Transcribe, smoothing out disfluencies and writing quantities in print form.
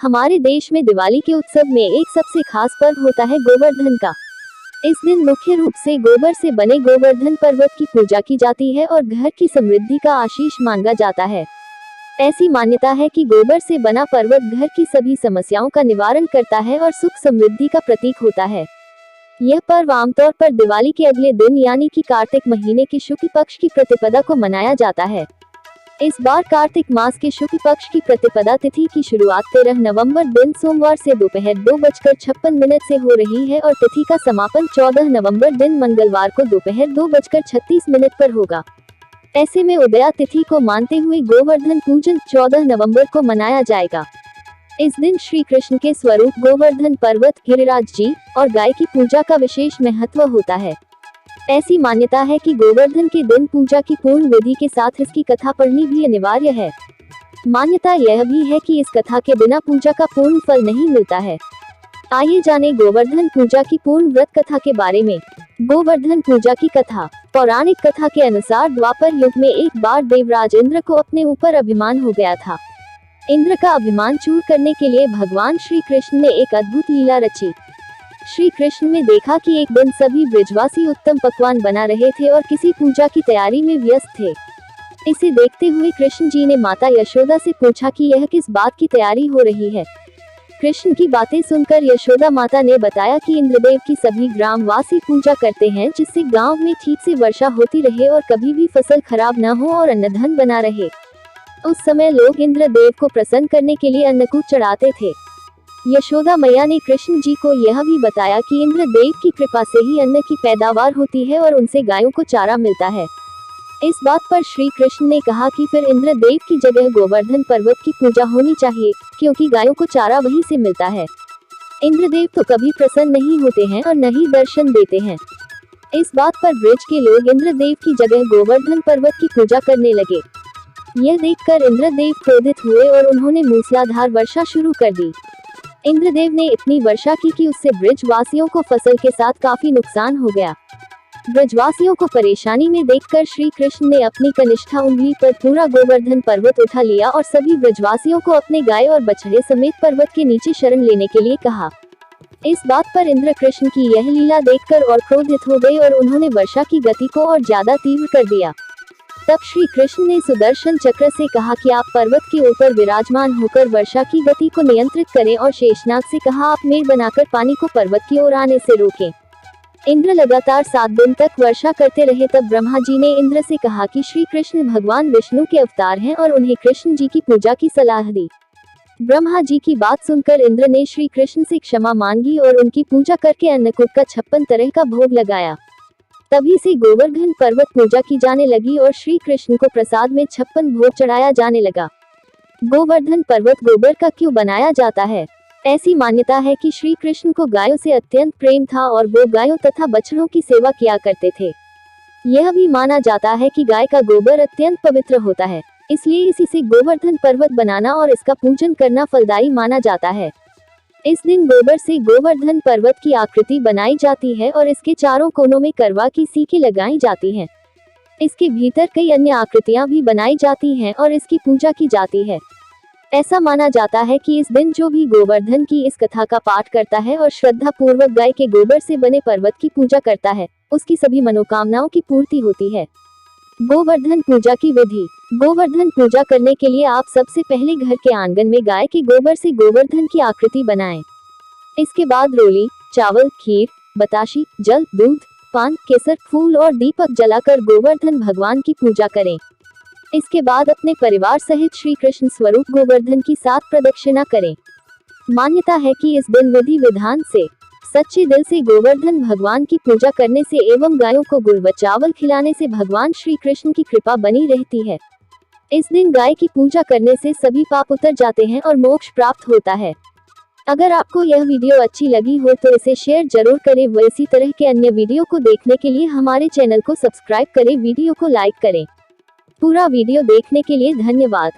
हमारे देश में दिवाली के उत्सव में एक सबसे खास पर्व होता है गोवर्धन का। इस दिन मुख्य रूप से गोबर से बने गोवर्धन पर्वत की पूजा की जाती है और घर की समृद्धि का आशीष मांगा जाता है। ऐसी मान्यता है कि गोबर से बना पर्वत घर की सभी समस्याओं का निवारण करता है और सुख समृद्धि का प्रतीक होता है। यह पर्व आमतौर पर दिवाली के अगले दिन यानी कि कार्तिक महीने के शुक्ल पक्ष की प्रतिपदा को मनाया जाता है। इस बार कार्तिक मास के शुक्ल पक्ष की प्रतिपदा तिथि की शुरुआत 13 नवंबर दिन सोमवार से दोपहर 2:56 से हो रही है और तिथि का समापन 14 नवंबर दिन मंगलवार को दोपहर 2:36 पर होगा। ऐसे में उदया तिथि को मानते हुए गोवर्धन पूजन 14 नवंबर को मनाया जाएगा। इस दिन श्री कृष्ण के स्वरूप गोवर्धन पर्वत, गिरिराज जी और गाय की पूजा का विशेष महत्व होता है। ऐसी मान्यता है कि गोवर्धन के दिन पूजा की पूर्ण विधि के साथ इसकी कथा पढ़नी भी अनिवार्य है। मान्यता यह भी है कि इस कथा के बिना पूजा का पूर्ण फल नहीं मिलता है। आइए जाने गोवर्धन पूजा की पूर्ण व्रत कथा के बारे में। गोवर्धन पूजा की कथा। पौराणिक कथा के अनुसार द्वापर युग में एक बार देवराज इंद्र को अपने ऊपर अभिमान हो गया था। इंद्र का अभिमान चूर करने के लिए भगवान श्री कृष्ण ने एक अद्भुत लीला रची। श्री कृष्ण ने देखा कि एक दिन सभी ब्रजवासी उत्तम पकवान बना रहे थे और किसी पूजा की तैयारी में व्यस्त थे। इसे देखते हुए कृष्ण जी ने माता यशोदा से पूछा कि यह किस बात की तैयारी हो रही है। कृष्ण की बातें सुनकर यशोदा माता ने बताया कि इंद्रदेव की सभी ग्रामवासी पूजा करते हैं जिससे गांव में ठीक से वर्षा होती रहे और कभी भी फसल खराब न हो और अन्न धन बना रहे। उस समय लोग इंद्रदेव को प्रसन्न करने के लिए अन्न को चढ़ाते थे। यशोदा मैया ने कृष्ण जी को यह भी बताया कि इंद्रदेव की कृपा से ही अन्न की पैदावार होती है और उनसे गायों को चारा मिलता है। इस बात पर श्री कृष्ण ने कहा कि फिर इंद्रदेव की जगह गोवर्धन पर्वत की पूजा होनी चाहिए, क्योंकि गायों को चारा वहीं से मिलता है। इंद्रदेव तो कभी प्रसन्न नहीं होते हैं और न ही दर्शन देते हैं। इस बात पर ब्रज के लोग इंद्रदेव की जगह गोवर्धन पर्वत की पूजा करने लगे। यह देखकर इंद्रदेव क्रोधित हुए और उन्होंने मूसलाधार वर्षा शुरू कर दी। इंद्रदेव ने इतनी वर्षा की कि उससे ब्रजवासियों को फसल के साथ काफी नुकसान हो गया। ब्रजवासियों को परेशानी में देखकर श्री कृष्ण ने अपनी कनिष्ठा उंगली पर पूरा गोवर्धन पर्वत उठा लिया और सभी ब्रजवासियों को अपने गाय और बछड़े समेत पर्वत के नीचे शरण लेने के लिए कहा। इस बात पर इंद्र कृष्ण की यह लीला देखकर और क्रोधित हो गए और उन्होंने वर्षा की गति को और ज्यादा तीव्र कर दिया। तब श्री कृष्ण ने सुदर्शन चक्र से कहा कि आप पर्वत के ऊपर विराजमान होकर वर्षा की गति को नियंत्रित करें और शेषनाग से कहा आप मेघ बनाकर पानी को पर्वत की ओर आने से रोकें। इंद्र लगातार 7 दिन तक वर्षा करते रहे। तब ब्रह्मा जी ने इंद्र से कहा कि श्री कृष्ण भगवान विष्णु के अवतार हैं और उन्हें कृष्ण जी की पूजा की सलाह दी। ब्रह्मा जी की बात सुनकर इंद्र ने श्री कृष्ण से क्षमा मांगी और उनकी पूजा करके अन्नकूट का 56 तरह का भोग लगाया। तभी से गोवर्धन पर्वत पूजा की जाने लगी और श्री कृष्ण को प्रसाद में 56 भोग चढ़ाया जाने लगा। गोवर्धन पर्वत गोबर का क्यों बनाया जाता है? ऐसी मान्यता है कि श्री कृष्ण को गायों से अत्यंत प्रेम था और वो गायों तथा बछड़ों की सेवा किया करते थे। यह भी माना जाता है कि गाय का गोबर अत्यंत पवित्र होता है, इसलिए इसी से गोवर्धन पर्वत बनाना और इसका पूजन करना फलदायी माना जाता है। इस दिन गोबर से गोवर्धन पर्वत की आकृति बनाई जाती है और इसके चारों कोनों में करवा की सीखें लगाई जाती हैं। इसके भीतर कई अन्य आकृतियां भी बनाई जाती हैं और इसकी पूजा की जाती है। ऐसा माना जाता है कि इस दिन जो भी गोवर्धन की इस कथा का पाठ करता है और श्रद्धा पूर्वक गाय के गोबर से बने पर्वत की पूजा करता है, उसकी सभी मनोकामनाओं की पूर्ति होती है। गोवर्धन पूजा की विधि। गोवर्धन पूजा करने के लिए आप सबसे पहले घर के आंगन में गाय के गोबर से गोवर्धन की आकृति बनाएं। इसके बाद रोली, चावल, खीर, बताशी, जल, दूध, पान, केसर, फूल और दीपक जलाकर गोवर्धन भगवान की पूजा करें। इसके बाद अपने परिवार सहित श्री कृष्ण स्वरूप गोवर्धन की 7 प्रदक्षिणा करें। मान्यता है कि इस दिन विधि विधान से सच्चे दिल से गोवर्धन भगवान की पूजा करने से एवं गायों को गुड़ व चावल खिलाने से भगवान श्री कृष्ण की कृपा बनी रहती है। इस दिन गाय की पूजा करने से सभी पाप उतर जाते हैं और मोक्ष प्राप्त होता है। अगर आपको यह वीडियो अच्छी लगी हो तो इसे शेयर जरूर करें व इसी तरह के अन्य वीडियो को देखने के लिए हमारे चैनल को सब्सक्राइब करें, वीडियो को लाइक करें। पूरा वीडियो देखने के लिए धन्यवाद।